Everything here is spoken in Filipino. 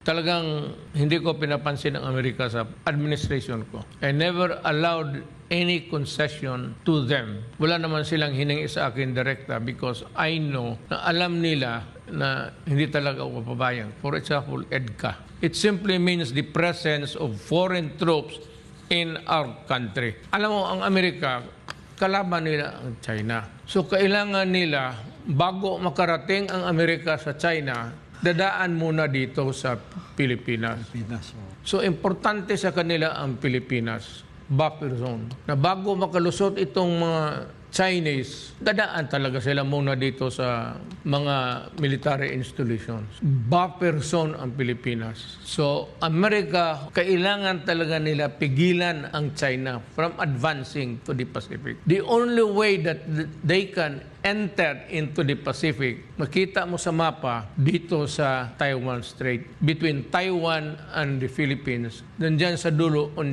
Talagang hindi ko pinapansin ang Amerika sa administration ko. I never allowed any concession to them. Wala naman silang hiningi sa akin direkta because I know na alam nila na hindi talaga ako papabayang. For example, EDCA. It simply means the presence of foreign troops in our country. Alam mo, ang Amerika, kalaban nila ang China. So kailangan nila, bago makarating ang Amerika sa China, dadaan muna dito sa Pilipinas. So, importante sa kanila ang Pilipinas, buffer zone. Na bago makalusot itong mga Chinese, dadaan talaga sila muna dito sa mga military installations. Buffer zone ang Pilipinas. So, Amerika, kailangan talaga nila pigilan ang China from advancing to the Pacific. The only way that they can enter into the Pacific, makita mo sa mapa, dito sa Taiwan Strait, between Taiwan and the Philippines, nandyan sa dulo, on